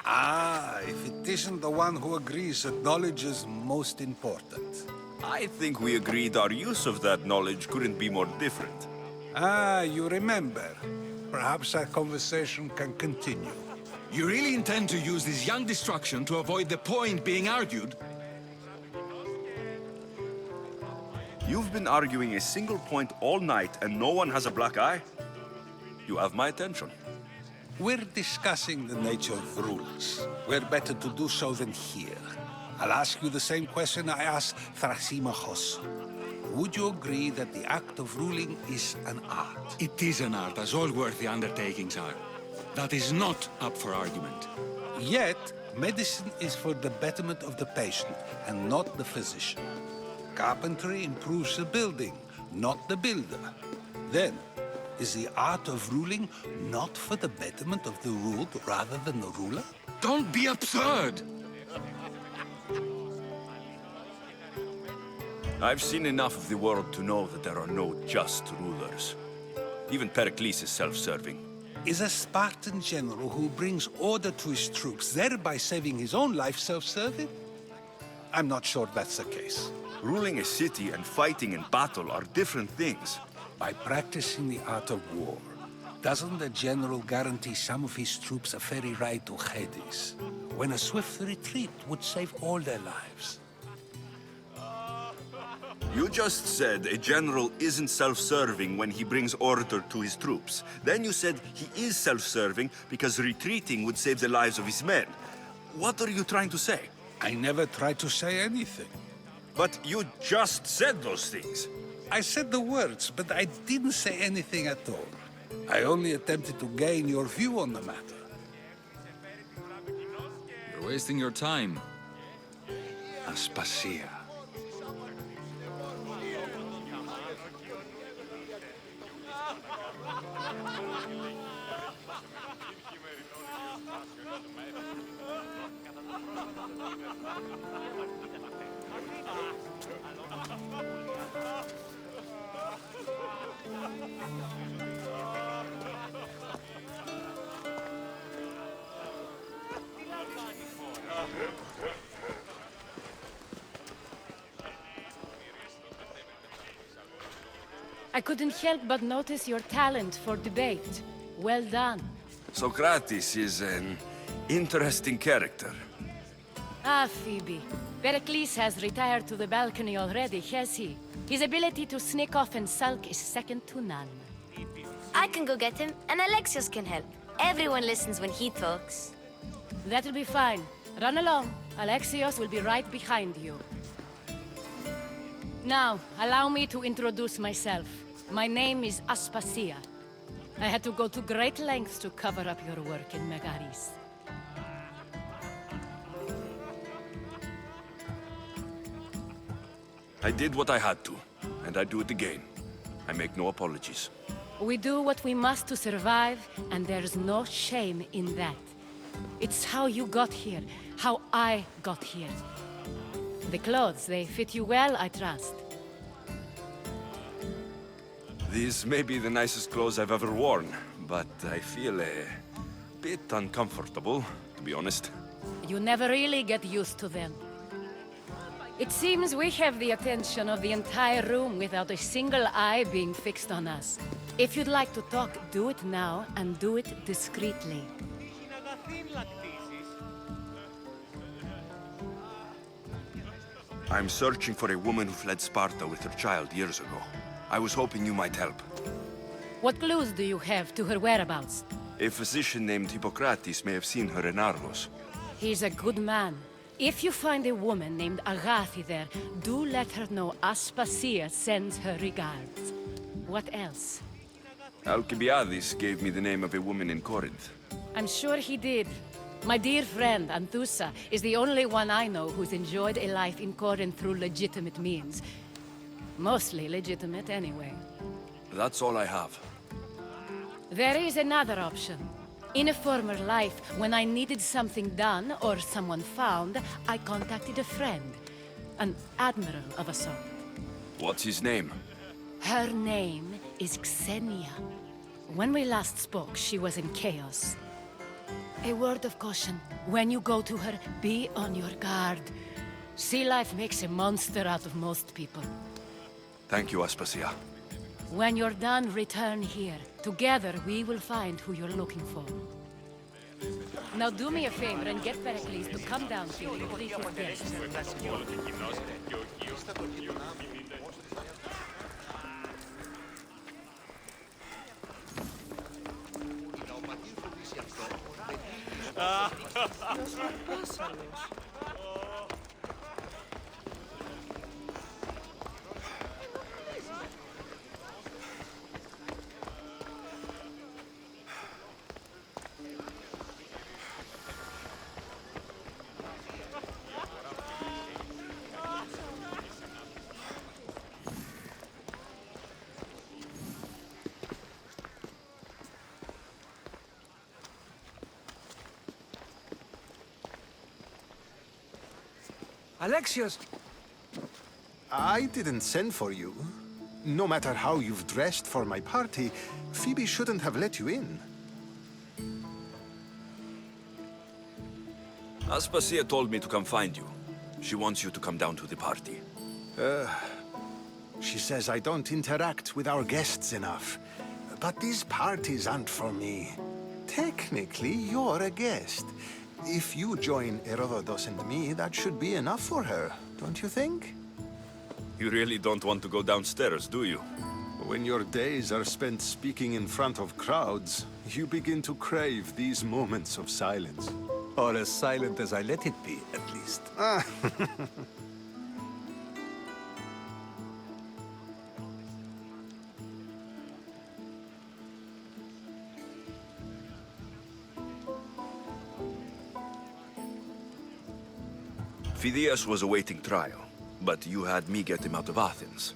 Ah, if it isn't the one who agrees that knowledge is most important. I think we agreed our use of that knowledge couldn't be more different. Ah, you remember. Perhaps our conversation can continue. You really intend to use this young destruction to avoid the point being argued? You've been arguing a single point all night and no one has a black eye? You have my attention. We're discussing the nature of rules. Where better to do so than here? I'll ask you the same question I asked Thrasimachos. Would you agree that the act of ruling is an art? It is an art, as all worthy undertakings are. That is not up for argument. Yet, medicine is for the betterment of the patient, and not the physician. Carpentry improves the building, not the builder. Then, is the art of ruling not for the betterment of the ruled rather than the ruler? Don't be absurd! I've seen enough of the world to know that there are no just rulers. Even Pericles is self-serving. Is a Spartan general who brings order to his troops, thereby saving his own life, self-serving? I'm not sure that's the case. Ruling a city and fighting in battle are different things. By practicing the art of war, doesn't the general guarantee some of his troops a ferry ride to Hades, when a swift retreat would save all their lives? You just said a general isn't self-serving when he brings order to his troops. Then you said he is self-serving because retreating would save the lives of his men. What are you trying to say? I never tried to say anything. But you just said those things. I said the words, but I didn't say anything at all. I only attempted to gain your view on the matter. You're wasting your time. Aspasia. I couldn't help but notice your talent for debate. Well done. Socrates is an interesting character. Ah, Phoebe. Pericles has retired to the balcony already, has he? His ability to sneak off and sulk is second to none. I can go get him, and Alexios can help. Everyone listens when he talks. That'll be fine. Run along. Alexios will be right behind you. Now, allow me to introduce myself. My name is Aspasia. I had to go to great lengths to cover up your work in Megaris. I did what I had to, and I do it again. I make no apologies. We do what we must to survive, and there's no shame in that. It's how you got here, how I got here. The clothes, they fit you well, I trust. These may be the nicest clothes I've ever worn, but I feel a bit uncomfortable, to be honest. You never really get used to them. It seems we have the attention of the entire room without a single eye being fixed on us. If you'd like to talk, do it now, and do it discreetly. I'm searching for a woman who fled Sparta with her child years ago. I was hoping you might help. What clues do you have to her whereabouts? A physician named Hippocrates may have seen her in Argos. He's a good man. If you find a woman named Agathi there, do let her know Aspasia sends her regards. What else? Alcibiades gave me the name of a woman in Corinth. I'm sure he did. My dear friend, Anthusa, is the only one I know who's enjoyed a life in Corinth through legitimate means. Mostly legitimate, anyway. That's all I have. There is another option. In a former life, when I needed something done or someone found, I contacted a friend. An admiral of a sort. What's his name? Her name is Xenia. When we last spoke, she was in chaos. A word of caution. When you go to her, be on your guard. Sea life makes a monster out of most people. Thank you, Aspasia. When you're done, return here. Together, we will find who you're looking for. Now do me a favor and get Pericles to come down here and greet his guests. Alexios! I didn't send for you. No matter how you've dressed for my party, Phoebe shouldn't have let you in. Aspasia told me to come find you. She wants you to come down to the party. She says I don't interact with our guests enough. But these parties aren't for me. Technically, you're a guest. If you join Herodotus and me, that should be enough for her, don't you think? You really don't want to go downstairs, do you? When your days are spent speaking in front of crowds, you begin to crave these moments of silence. Or as silent as I let it be, at least. Phidias was awaiting trial, but you had me get him out of Athens.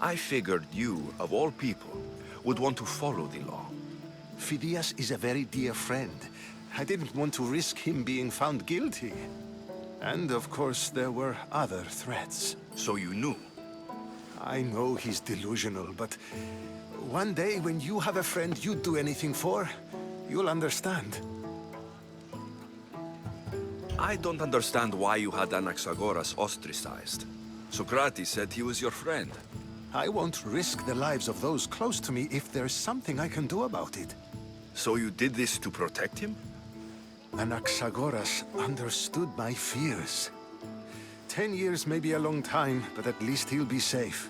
I figured you, of all people, would want to follow the law. Phidias is a very dear friend. I didn't want to risk him being found guilty. And of course, there were other threats. So you knew. I know he's delusional, but one day when you have a friend you'd do anything for, you'll understand. I don't understand why you had Anaxagoras ostracized. Socrates said he was your friend. I won't risk the lives of those close to me if there's something I can do about it. So you did this to protect him? Anaxagoras understood my fears. 10 years may be a long time, but at least he'll be safe.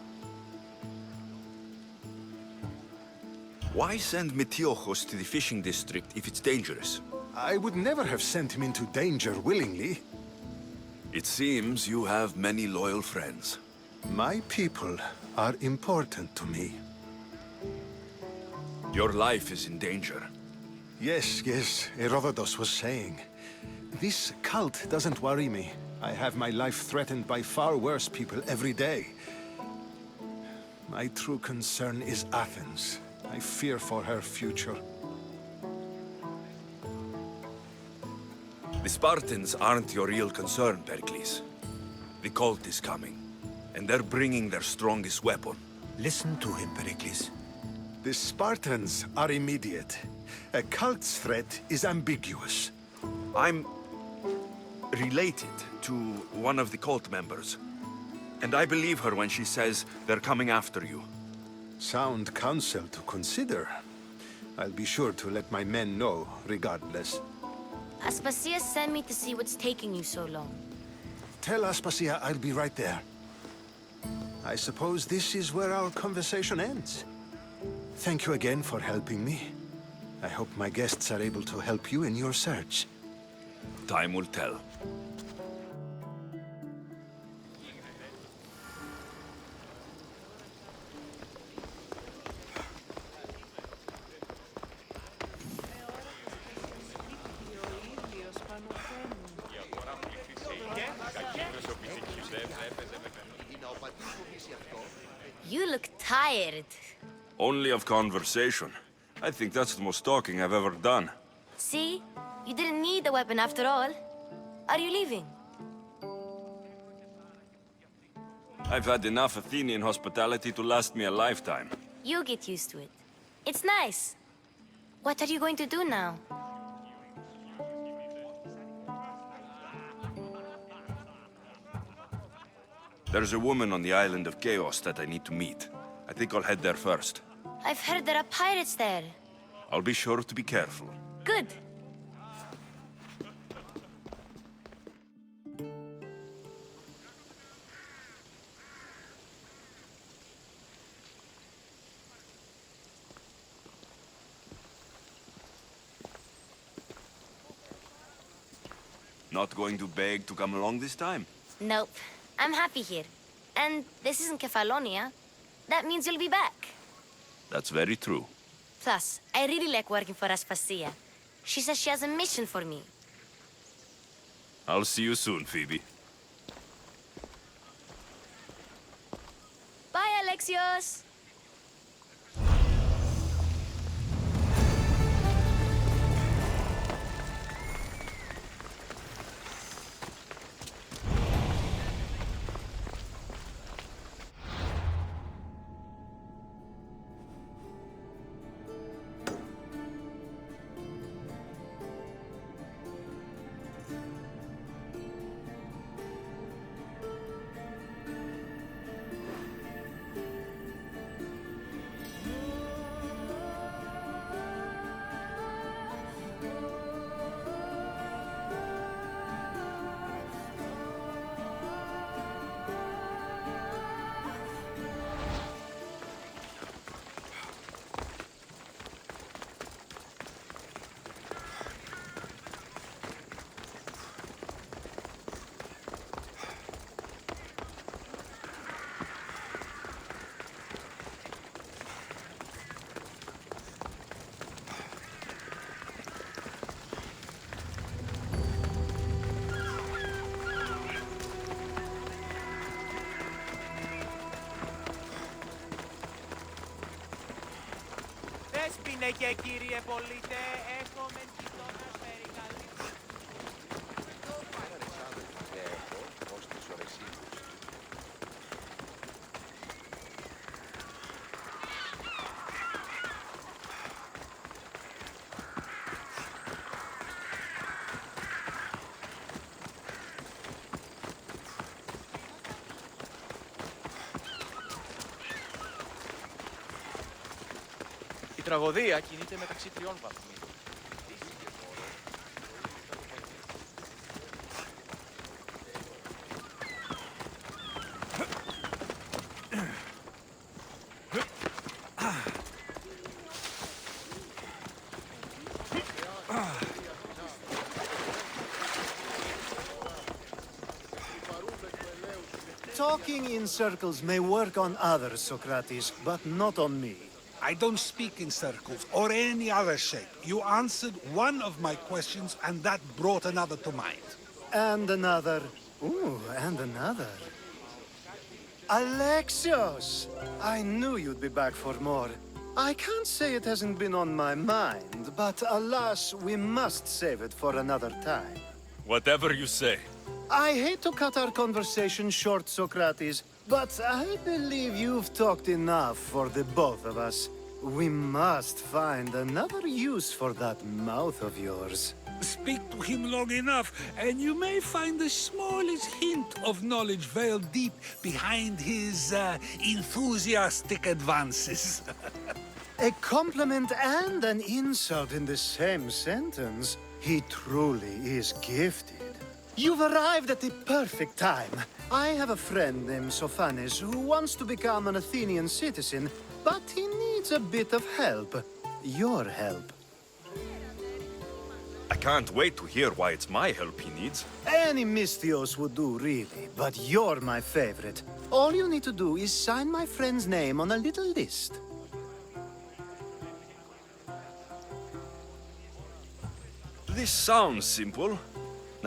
Why send Metiochos to the fishing district if it's dangerous? I would never have sent him into danger willingly. It seems you have many loyal friends. My people are important to me. Your life is in danger. Yes, Herodotus was saying. This cult doesn't worry me. I have my life threatened by far worse people every day. My true concern is Athens. I fear for her future. The Spartans aren't your real concern, Pericles. The cult is coming, and they're bringing their strongest weapon. Listen to him, Pericles. The Spartans are immediate. A cult's threat is ambiguous. I'm related to one of the cult members, and I believe her when she says they're coming after you. Sound counsel to consider. I'll be sure to let my men know, regardless. Aspasia sent me to see what's taking you so long. Tell Aspasia I'll be right there. I suppose this is where our conversation ends. Thank you again for helping me. I hope my guests are able to help you in your search. Time will tell. You look tired. Only of conversation. I think that's the most talking I've ever done. See? You didn't need the weapon after all. Are you leaving? I've had enough Athenian hospitality to last me a lifetime. You get used to it. It's nice. What are you going to do now? There's a woman on the island of Chaos that I need to meet. I think I'll head there first. I've heard there are pirates there. I'll be sure to be careful. Good. Not going to beg to come along this time? Nope. I'm happy here. And this isn't Kefalonia. That means you'll be back. That's very true. Plus, I really like working for Aspasia. She says she has a mission for me. I'll see you soon, Phoebe. Bye, Alexios! Δέσποινε και κύριε πολίτε, έχουμε γειτόνας περικαλεί. Η τραγωδία κινείται μεταξύ τριών βαθμών. Talking in circles may work on others, Socrates, but not on me. I don't speak in circles or any other shape. You answered one of my questions, and that brought another to mind. And another. Ooh, and another. Alexios! I knew you'd be back for more. I can't say it hasn't been on my mind, but alas, we must save it for another time. Whatever you say. I hate to cut our conversation short, Socrates, but I believe you've talked enough for the both of us. We must find another use for that mouth of yours. Speak to him long enough, and you may find the smallest hint of knowledge veiled deep behind his enthusiastic advances. A compliment and an insult in the same sentence. He truly is gifted. You've arrived at the perfect time. I have a friend named Sophanes who wants to become an Athenian citizen, but he needs a bit of help. Your help. I can't wait to hear why it's my help he needs. Any Misthios would do, really, but you're my favorite. All you need to do is sign my friend's name on a little list. This sounds simple.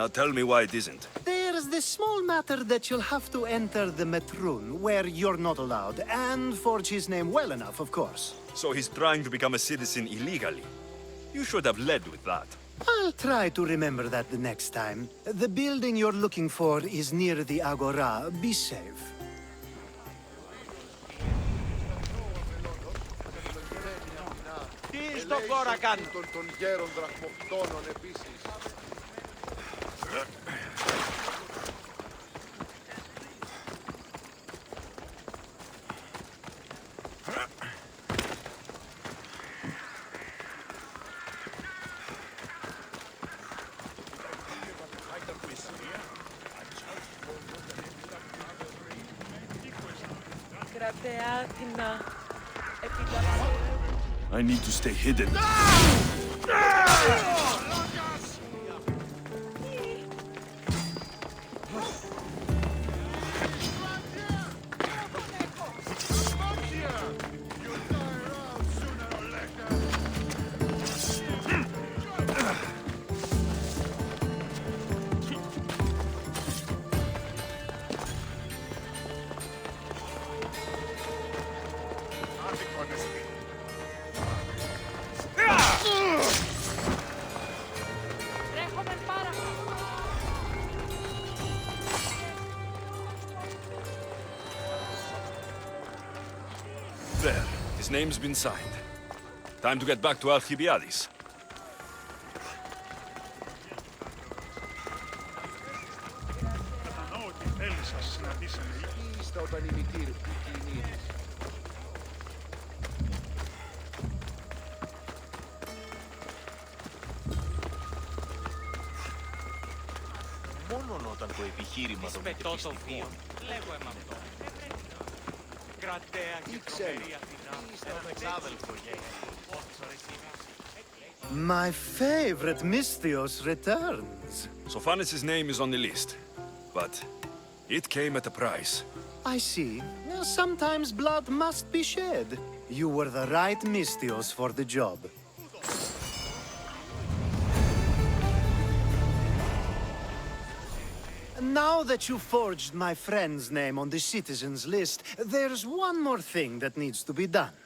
Now tell me why it isn't. There's the small matter that you'll have to enter the Metroon, where you're not allowed, and forge his name well enough, of course. So he's trying to become a citizen illegally. You should have led with that. I'll try to remember that the next time. The building you're looking for is near the Agora. Be safe. Τι στο χώρα κάνουν. Των γέρων δραχμοκτώνων επίσης. I need to stay hidden. There. His name's been signed. Time to get back to Alcibiades. Ίστα όταν η μητήρ πικίνει. Μόνον όταν το επιχείρημα το μετεπιστικό. Λέγω αυτό. Κρατέα και τρομερή Αθηνά. Έναν εξάδελφο γέγε. My favorite Misthios returns. Sophanis' name is on the list, but it came at a price. I see. Sometimes blood must be shed. You were the right Misthios for the job. Now that you forged my friend's name on the citizens list, there's one more thing that needs to be done.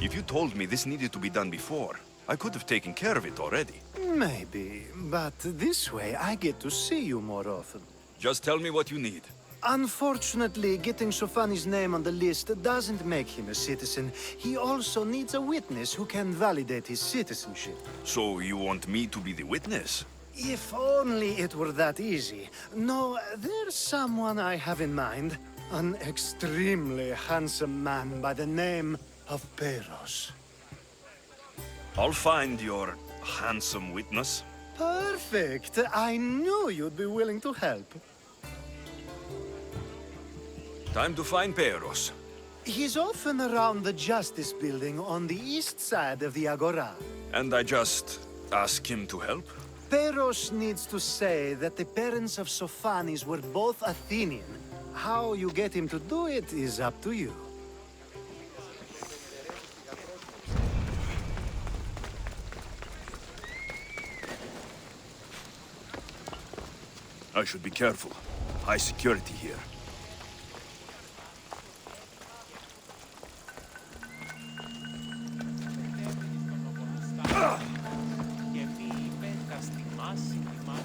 If you told me this needed to be done before, I could have taken care of it already. Maybe, but this way I get to see you more often. Just tell me what you need. Unfortunately, getting Sophanis' name on the list doesn't make him a citizen. He also needs a witness who can validate his citizenship. So you want me to be the witness? If only it were that easy. No, there's someone I have in mind. An extremely handsome man by the name of Peros. I'll find your handsome witness. Perfect! I knew you'd be willing to help. Time to find Peros. He's often around the Justice Building on the east side of the Agora. And I just ask him to help? Peros needs to say that the parents of Sophanis were both Athenian. How you get him to do it is up to you. I should be careful. High security here. Και μη υπέρκα στη μάση, τη μάση.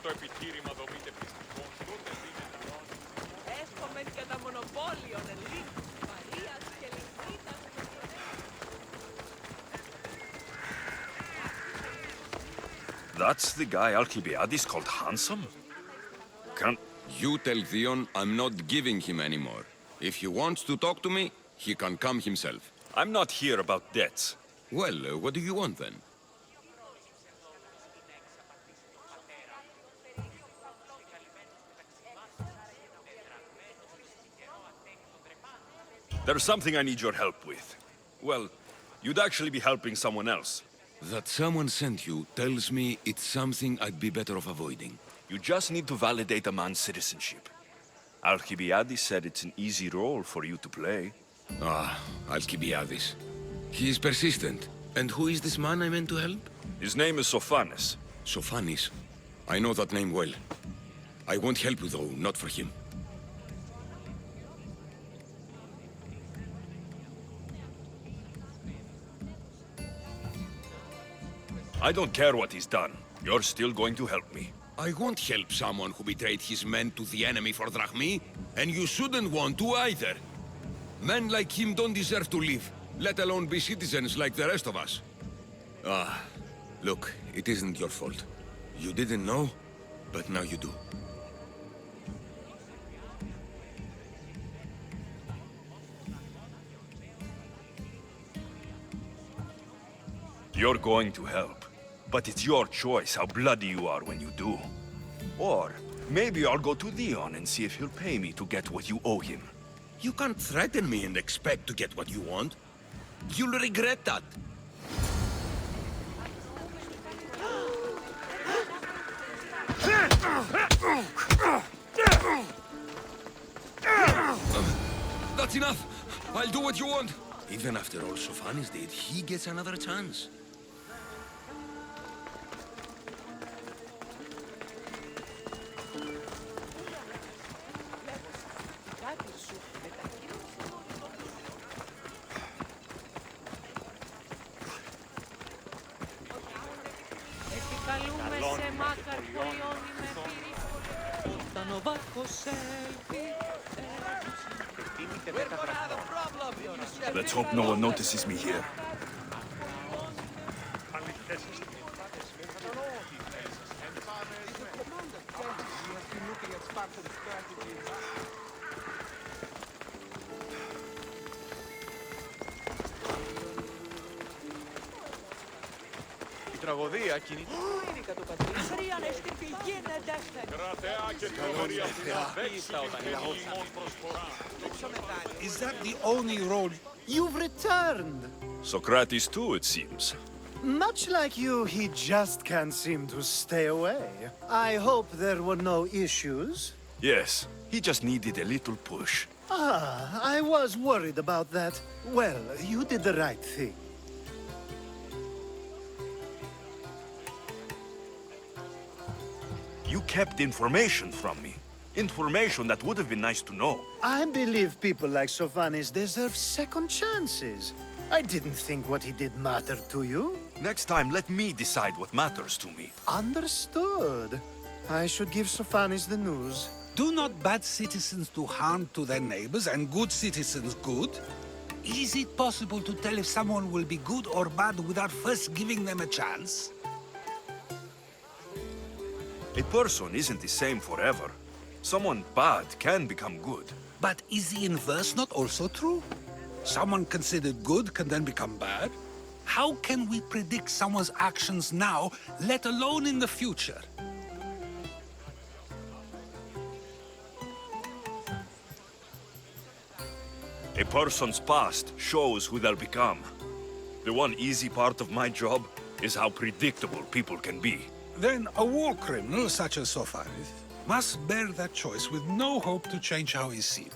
το επιχείρημα δομείται πιστικών, τότε δίνεται νόμο. Εύχομαι και τα μονοπόλιων ελίτ, Μαρίας και Λυκρίτας. That's the guy Alcibiades called handsome? Can't... You tell Theon I'm not giving him anymore. If he wants to talk to me, he can come himself. I'm not here about debts. Well, what do you want then? There's something I need your help with. Well, you'd actually be helping someone else. That someone sent you tells me it's something I'd be better off avoiding. You just need to validate a man's citizenship. Alcibiades said it's an easy role for you to play. Ah, Alcibiades. He is persistent. And who is this man I meant to help? His name is Sophanes. Sophanis. I know that name well. I won't help you though, not for him. I don't care what he's done. You're still going to help me. I won't help someone who betrayed his men to the enemy for drachmi, and you shouldn't want to either. Men like him don't deserve to live, let alone be citizens like the rest of us. Ah, look, it isn't your fault. You didn't know, but now you do. You're going to help. But it's your choice how bloody you are when you do. Or maybe I'll go to Theon and see if he'll pay me to get what you owe him. You can't threaten me and expect to get what you want. You'll regret that. That's enough! I'll do what you want! Even after all Sophanis did, he gets another chance. Επικαλούμε σε μάκαρπο λιώνει με πυρήφωνο. Όταν ο βάχος έλθει, Let's hope no one notices me here. Η τραγωδία κινείται. Κρατέα και τρομερία φυλαδέξου την ημών προσφορά. Is that the only role? You've returned! Socrates too, it seems. Much like you, he just can't seem to stay away. I hope there were no issues. Yes, he just needed a little push. Ah, I was worried about that. Well, you did the right thing. You kept information from me. Information that would have been nice to know. I believe people like Sophanis deserve second chances. I didn't think what he did mattered to you. Next time, let me decide what matters to me. Understood. I should give Sophanis the news. Do not bad citizens do harm to their neighbors and good citizens good? Is it possible to tell if someone will be good or bad without first giving them a chance? A person isn't the same forever. Someone bad can become good. But is the inverse not also true? Someone considered good can then become bad? How can we predict someone's actions now, let alone in the future? A person's past shows who they'll become. The one easy part of my job is how predictable people can be. Then a war criminal such as Sophanis must bear that choice with no hope to change how he's seen.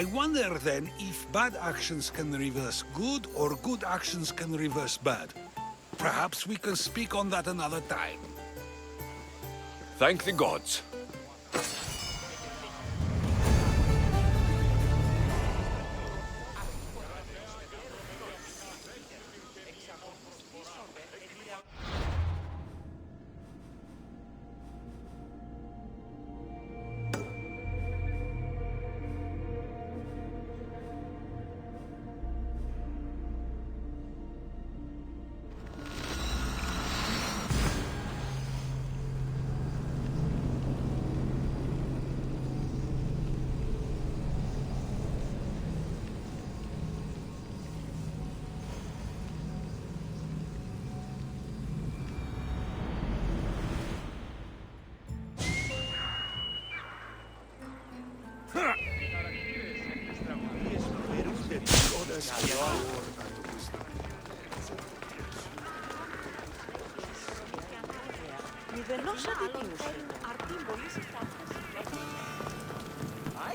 I wonder then if bad actions can reverse good or good actions can reverse bad. Perhaps we can speak on that another time. Thank the gods. I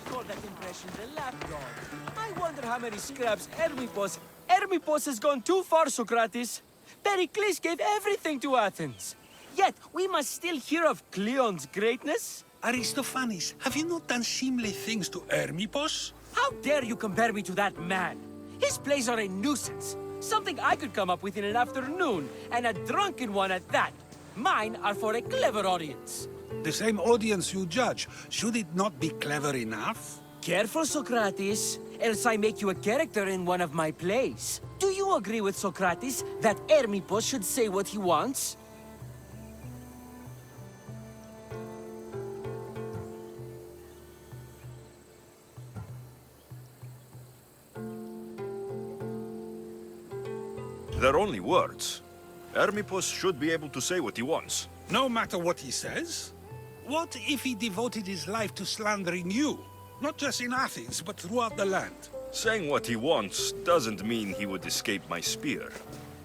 call that impression the lapdog. I wonder how many scraps Hermippos has gone too far, Socrates. Pericles gave everything to Athens. Yet, we must still hear of Cleon's greatness. Aristophanes, have you not done seemly things to Hermippos? How dare you compare me to that man? His plays are a nuisance. Something I could come up with in an afternoon, and a drunken one at that. Mine are for a clever audience. The same audience you judge. Should it not be clever enough? Careful, Socrates, else I make you a character in one of my plays. Do you agree with Socrates that Hermippos should say what he wants? They're only words. Hermippos should be able to say what he wants. No matter what he says? What if he devoted his life to slandering you? Not just in Athens, but throughout the land. Saying what he wants doesn't mean he would escape my spear.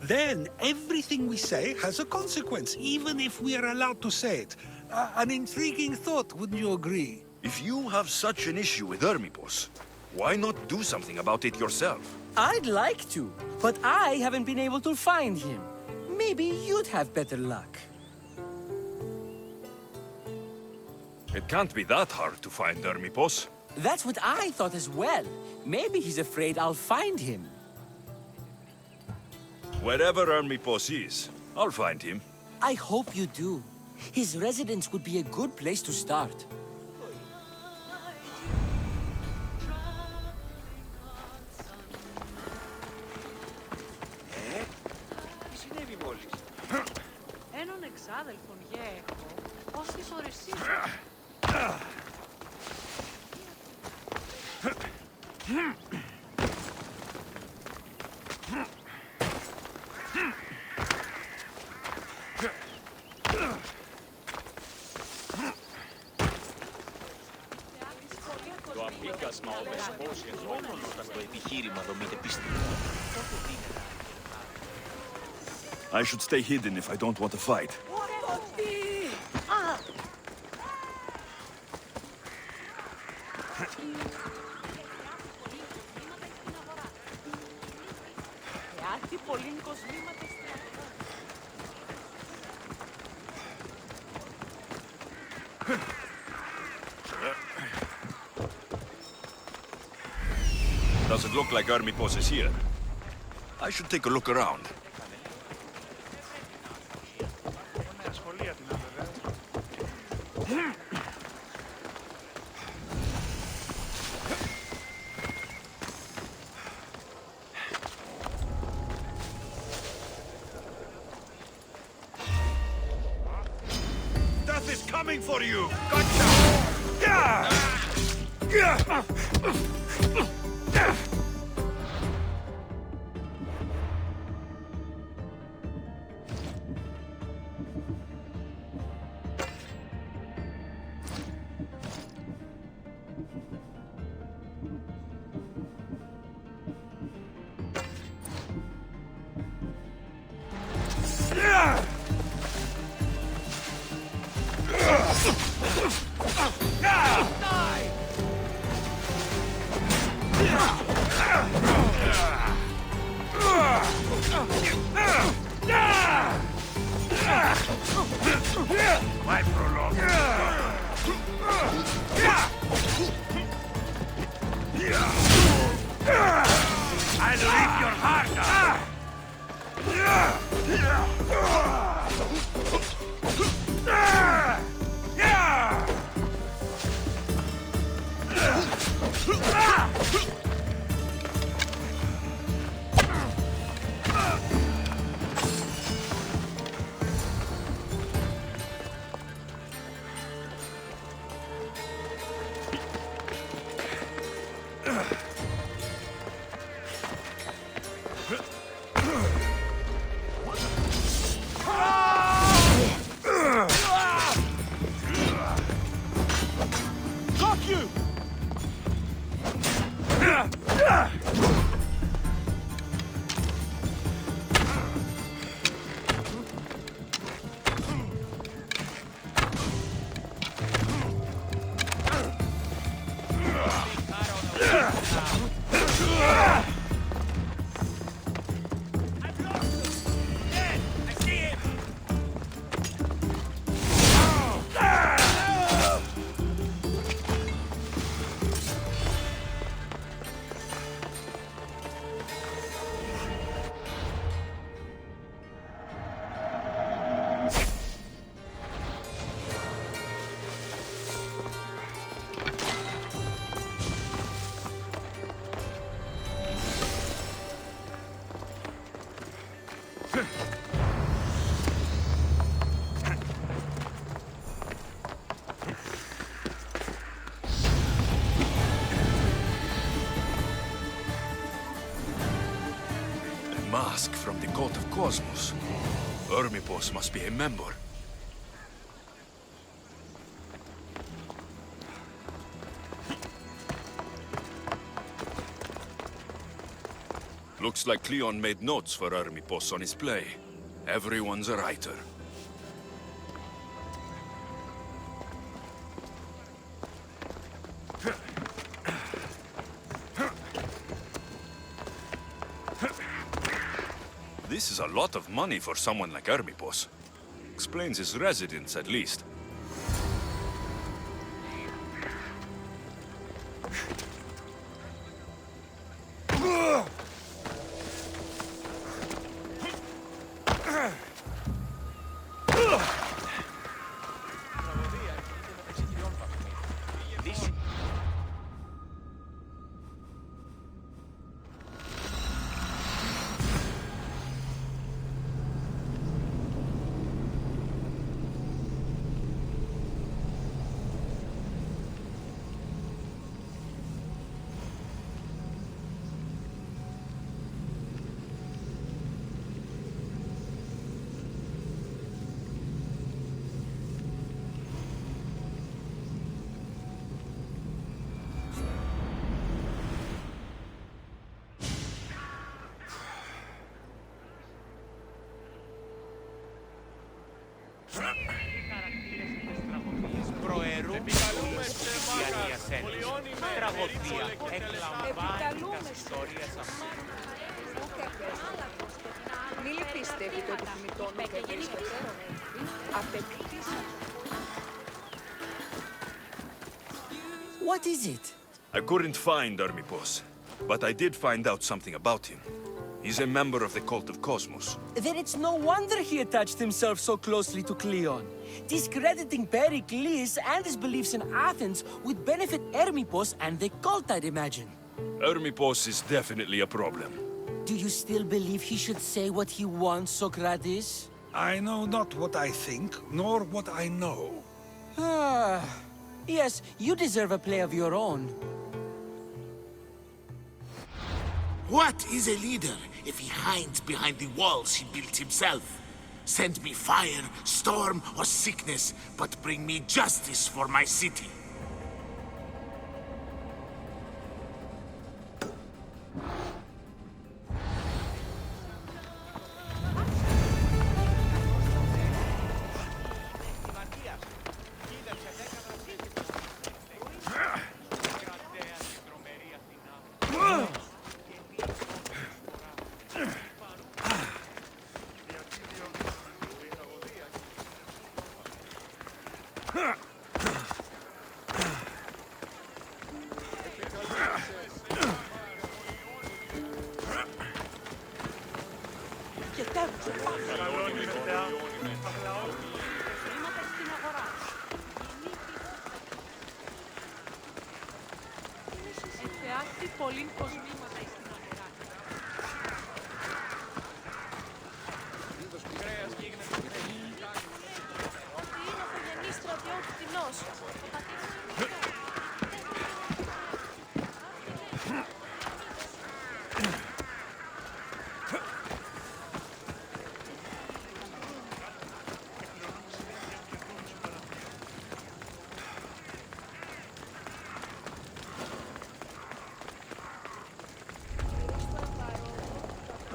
Then everything we say has a consequence, even if we are allowed to say it. An intriguing thought, wouldn't you agree? If you have such an issue with Hermippos, why not do something about it yourself? I'd like to, but I haven't been able to find him. Maybe you'd have better luck. It can't be that hard to find Hermippos. That's what I thought as well. Maybe he's afraid I'll find him. Wherever Hermippos is, I'll find him. I hope you do. His residence would be a good place to start. Έναν εξάδελφον γε έχω, όσες ώρες Το απίκασμα ο Βεσπόσιας μόνο όταν το επιχείρημα δομείται πιστικά. I should stay hidden if I don't want to fight. Doesn't look like Hermippos is here. I should take a look around. Death is coming for you! Gotcha! My prologue. I'll rip your heart out. Mask from the Cult of Cosmos. Ermipos must be a member. Looks like Cleon made notes for Ermipos on his play. Everyone's a writer. This is a lot of money for someone like Ermipos. Explains his residence, at least. What is it? I couldn't find Ermipos, but I did find out something about him. He's a member of the Cult of Cosmos. Then it's no wonder he attached himself so closely to Cleon. Discrediting Pericles and his beliefs in Athens would benefit Ermipos and the cult, I'd imagine. Ermipos is definitely a problem. Do you still believe he should say what he wants, Socrates? I know not what I think, nor what I know. Ah, yes, you deserve a play of your own. What is a leader if he hides behind the walls he built himself? Send me fire, storm, or sickness, but bring me justice for my city. Πολύ κοσμήματα στην αγορά. Κρέας και έγινε το κρέας. Ότι είναι αφογενής στρατιώτη τεινός.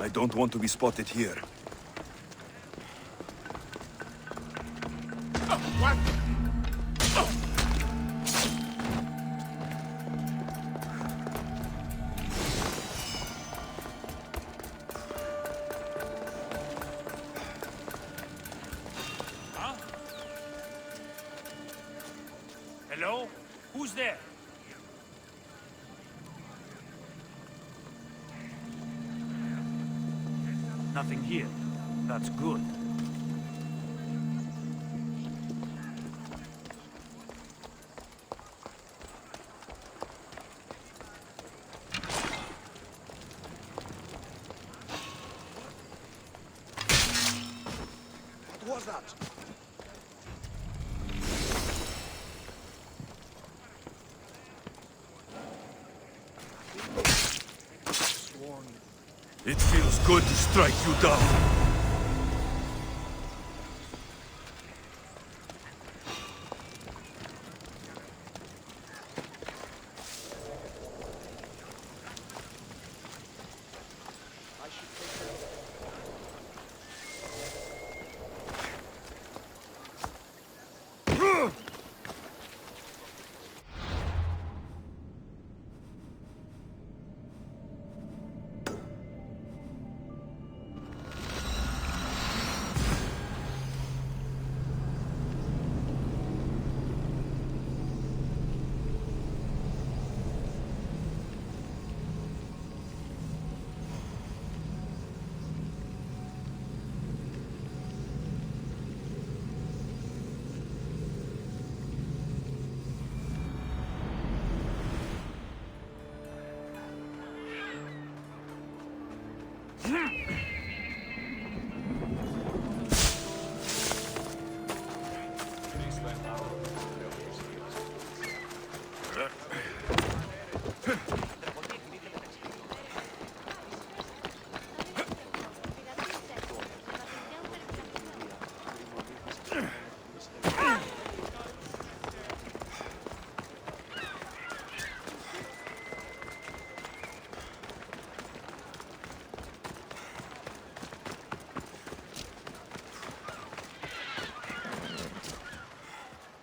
I don't want to be spotted here. What? Hello? Who's there? Nothing here. That's good. What was that? It feels good to strike you down.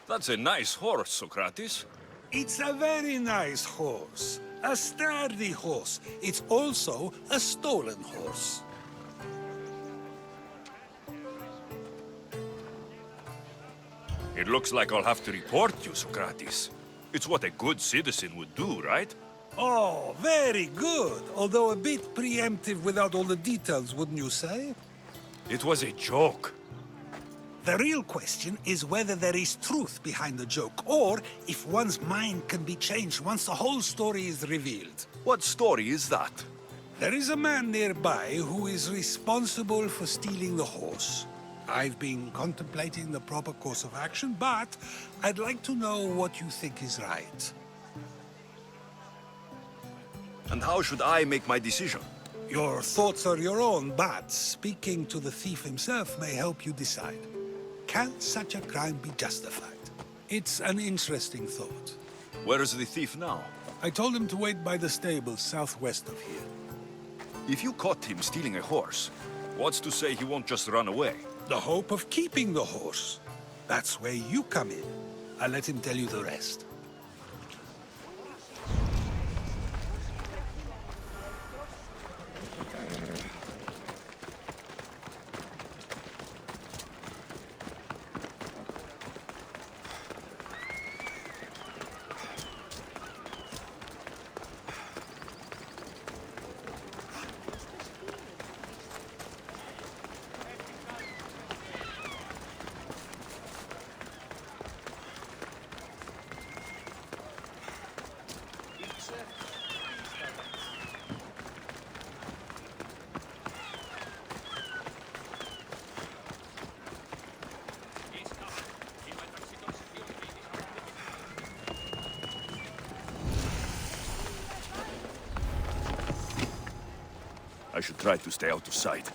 That's a nice horse, Socrates. It's a very nice horse. A sturdy horse. It's also a stolen horse. It looks like I'll have to report you, Socrates. It's what a good citizen would do, right? Oh, very good. Although a bit preemptive without all the details, wouldn't you say? It was a joke. The real question is whether there is truth behind the joke, or if one's mind can be changed once the whole story is revealed. What story is that? There is a man nearby who is responsible for stealing the horse. I've been contemplating the proper course of action, but I'd like to know what you think is right. And how should I make my decision? Your thoughts are your own, but speaking to the thief himself may help you decide. Can such a crime be justified? It's an interesting thought. Where is the thief now? I told him to wait by the stables southwest of here. If you caught him stealing a horse, what's to say he won't just run away? The hope of keeping the horse. That's where you come in. I'll let him tell you the rest. I should try to stay out of sight.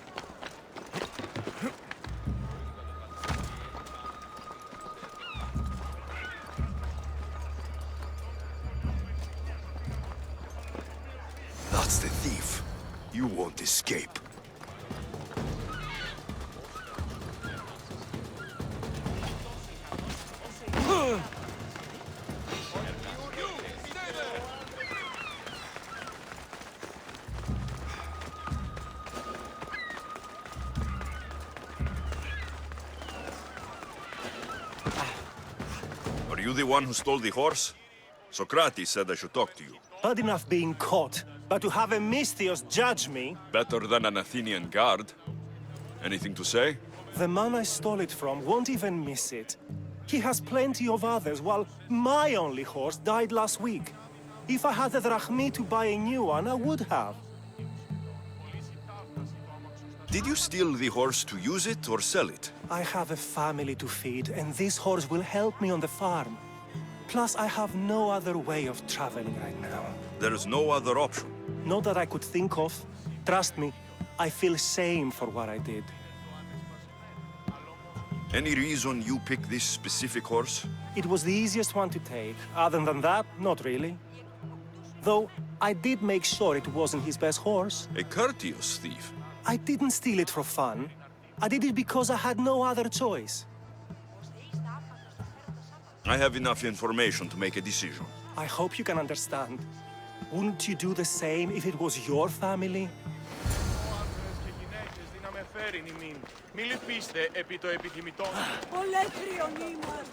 That's the thief. You won't escape. You the one who stole the horse? Socrates said I should talk to you. Bad enough being caught, but to have a Misthios judge me? Better than an Athenian guard. Anything to say? The man I stole it from won't even miss it. He has plenty of others, while my only horse died last week. If I had the drachmi to buy a new one, I would have. Did you steal the horse to use it or sell it? I have a family to feed, and this horse will help me on the farm. Plus, I have no other way of traveling right now. There is no other option. Not that I could think of. Trust me, I feel shame for what I did. Any reason you picked this specific horse? It was the easiest one to take. Other than that, not really. Though, I did make sure it wasn't his best horse. A courteous thief. I didn't steal it for fun. I did it because I had no other choice. I have enough information to make a decision. I hope you can understand. Wouldn't you do the same if it was your family? Μη λυπήστε επί το επιθυμητό. Ολέθριον ήμουν.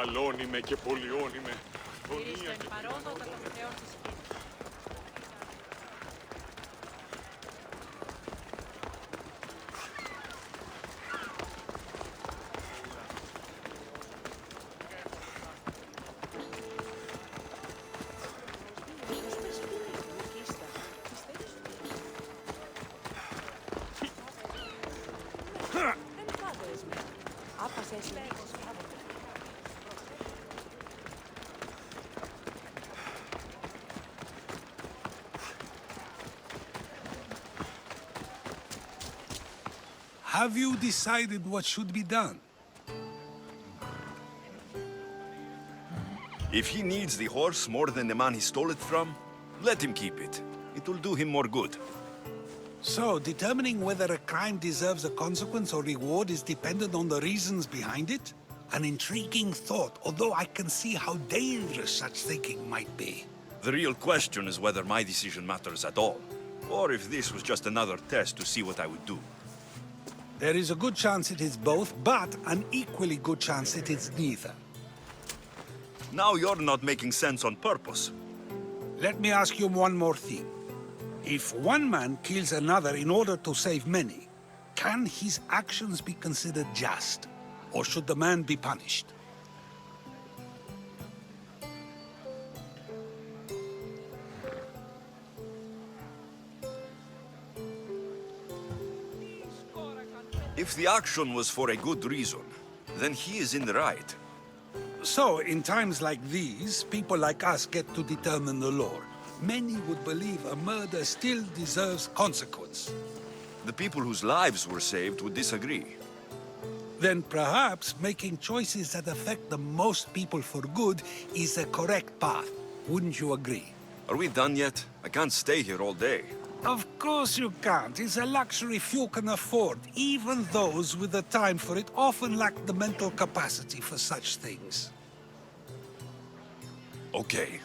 Μεγαλώνει και πολιώνει με. Ήρυστον παρόδοτα των θεών της γης. Δεν φάδες με. Άπασες λίγος φάβοτε. Have you decided what should be done? If he needs the horse more than the man he stole it from, let him keep it. It will do him more good. So, determining whether a crime deserves a consequence or reward is dependent on the reasons behind it? An intriguing thought, although I can see how dangerous such thinking might be. The real question is whether my decision matters at all, or if this was just another test to see what I would do. There is a good chance it is both, but an equally good chance it is neither. Now you're not making sense on purpose. Let me ask you one more thing. If one man kills another in order to save many, can his actions be considered just? Or should the man be punished? If the action was for a good reason, then he is in the right. So, in times like these, people like us get to determine the law. Many would believe a murder still deserves consequence. The people whose lives were saved would disagree. Then perhaps making choices that affect the most people for good is the correct path. Wouldn't you agree? Are we done yet? I can't stay here all day. Of course you can't. It's a luxury few can afford. Even those with the time for it often lack the mental capacity for such things. Okay.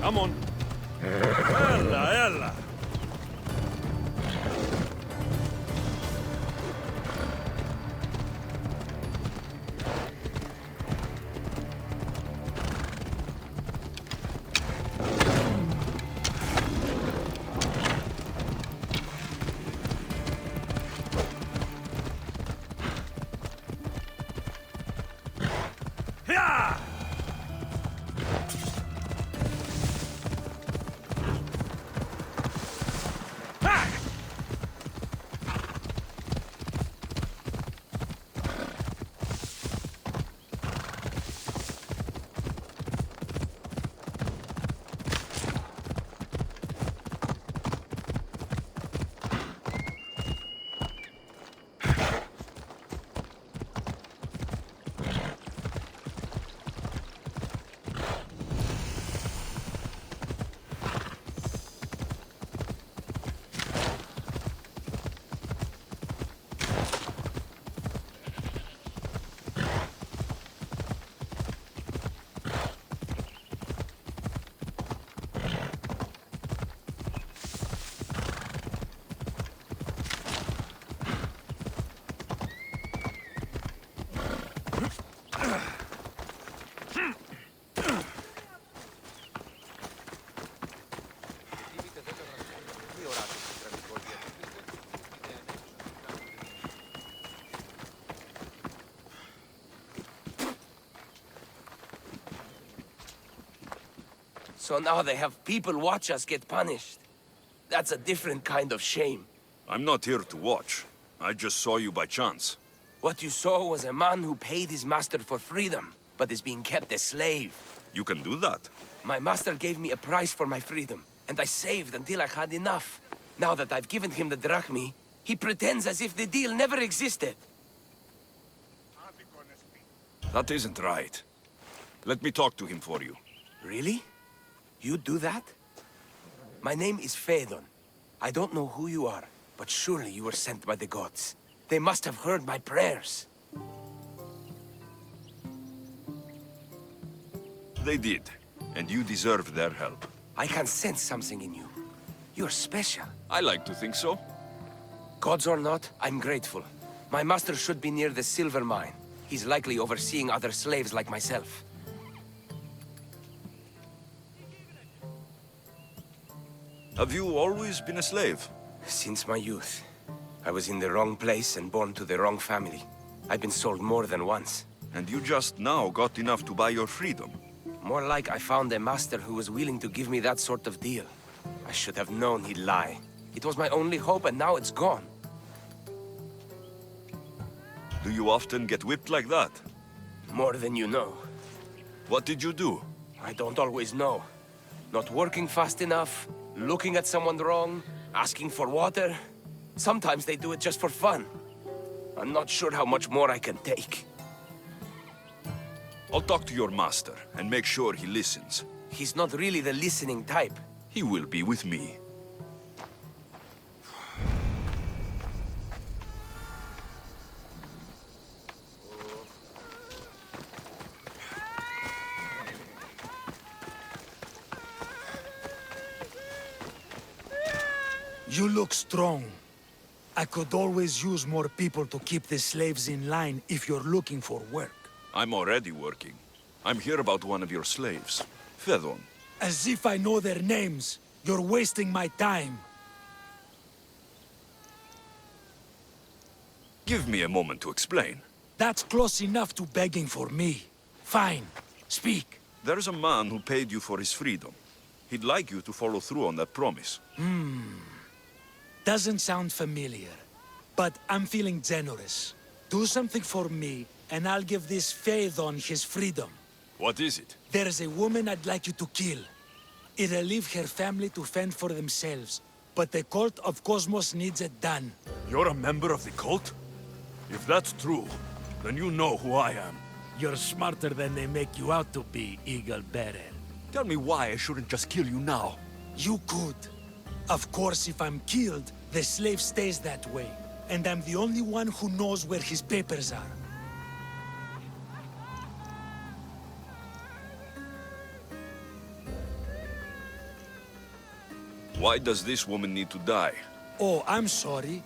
Come on. Ella, ella. So now they have people watch us get punished. That's a different kind of shame. I'm not here to watch. I just saw you by chance. What you saw was a man who paid his master for freedom, but is being kept a slave. You can do that. My master gave me a price for my freedom, and I saved until I had enough. Now that I've given him the drachmi, he pretends as if the deal never existed. That isn't right. Let me talk to him for you. Really? You do that? My name is Phaedon. I don't know who you are, but surely you were sent by the gods. They must have heard my prayers. They did, and you deserve their help. I can sense something in you. You're special. I like to think so. Gods or not, I'm grateful. My master should be near the silver mine. He's likely overseeing other slaves like myself. Have you always been a slave? Since my youth. I was in the wrong place and born to the wrong family. I've been sold more than once. And you just now got enough to buy your freedom. More like I found a master who was willing to give me that sort of deal. I should have known he'd lie. It was my only hope, and now it's gone. Do you often get whipped like that? More than you know. What did you do? I don't always know. Not working fast enough, looking at someone wrong, asking for water. Sometimes they do it just for fun. I'm not sure how much more I can take. I'll talk to your master and make sure he listens. He's not really the listening type. He will be with me. You look strong. I could always use more people to keep the slaves in line if you're looking for work. I'm already working. I'm here about one of your slaves, Phaedon. As if I know their names. You're wasting my time. Give me a moment to explain. That's close enough to begging for me. Fine. Speak. There's a man who paid you for his freedom. He'd like you to follow through on that promise. Doesn't sound familiar. But I'm feeling generous. Do something for me, and I'll give this Phaedon his freedom. What is it? There's a woman I'd like you to kill. It'll leave her family to fend for themselves. But the cult of Cosmos needs it done. You're a member of the cult? If that's true, then you know who I am. You're smarter than they make you out to be, Eagle Bearer. Tell me why I shouldn't just kill you now. You could. Of course, if I'm killed, the slave stays that way. And I'm the only one who knows where his papers are. Why does this woman need to die? Oh, I'm sorry.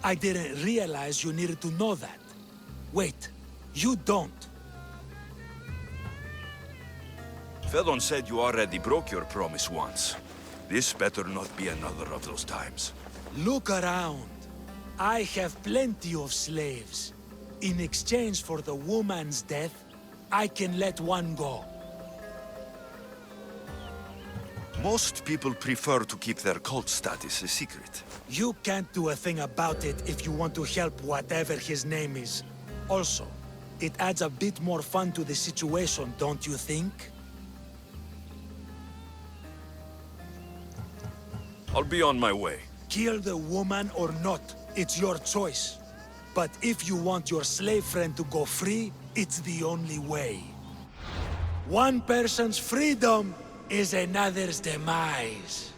I didn't realize you needed to know that. Wait, you don't. Fedon said you already broke your promise once. This better not be another of those times. Look around. I have plenty of slaves. In exchange for the woman's death, I can let one go. Most people prefer to keep their cult status a secret. You can't do a thing about it if you want to help whatever his name is. Also, it adds a bit more fun to the situation, don't you think? I'll be on my way. Kill the woman or not, it's your choice. But if you want your slave friend to go free, it's the only way. One person's freedom is another's demise.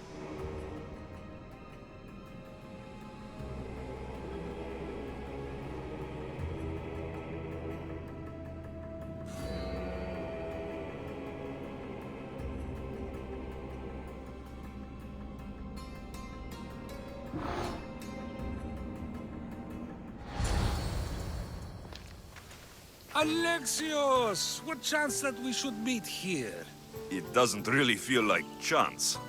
Alexios! What chance that we should meet here? It doesn't really feel like chance.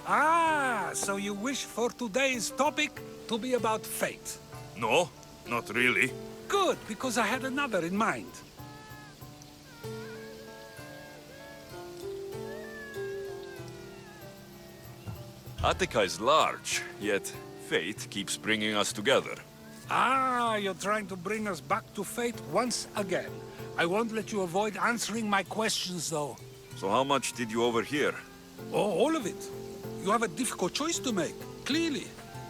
Ah, so you wish for today's topic to be about fate? No, not really. Good, because I had another in mind. Attica is large, yet fate keeps bringing us together. Ah, you're trying to bring us back to fate once again. I won't let you avoid answering my questions, though. So how much did you overhear? Oh, all of it. You have a difficult choice to make, clearly.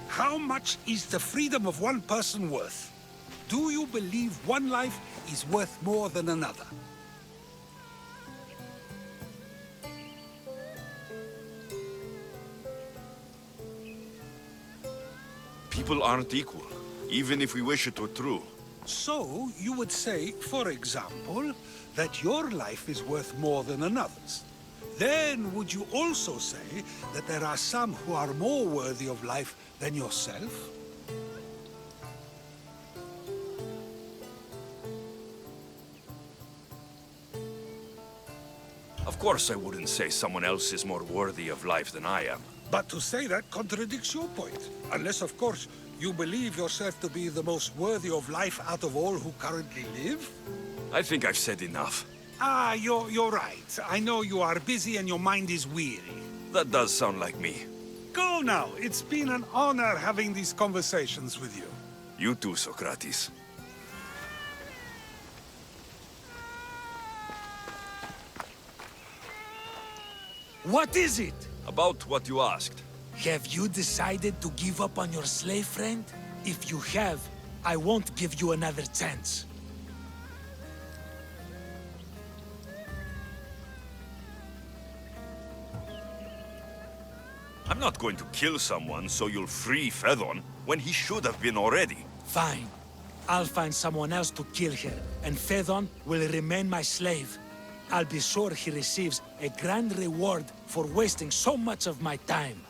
How much is the freedom of one person worth? Do you believe one life is worth more than another? People aren't equal, even if we wish it were true. So, you would say, for example, that your life is worth more than another's. Then, would you also say that there are some who are more worthy of life than yourself? Of course I wouldn't say someone else is more worthy of life than I am. But to say that contradicts your point. Unless, of course, you believe yourself to be the most worthy of life out of all who currently live? I think I've said enough. Ah, you're right. I know you are busy and your mind is weary. That does sound like me. Go now. It's been an honor having these conversations with you. You too, Socrates. What is it? About what you asked. Have you decided to give up on your slave friend? If you have, I won't give you another chance. I'm not going to kill someone so you'll free Fedon when he should have been already. Fine. I'll find someone else to kill her, and Fedon will remain my slave. I'll be sure he receives a grand reward for wasting so much of my time.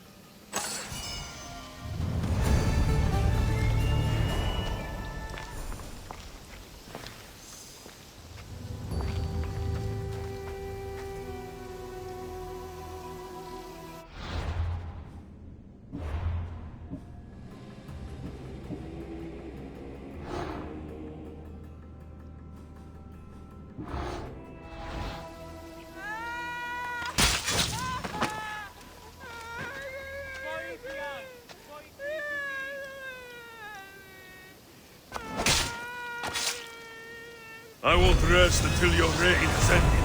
I won't rest until your reign has ended.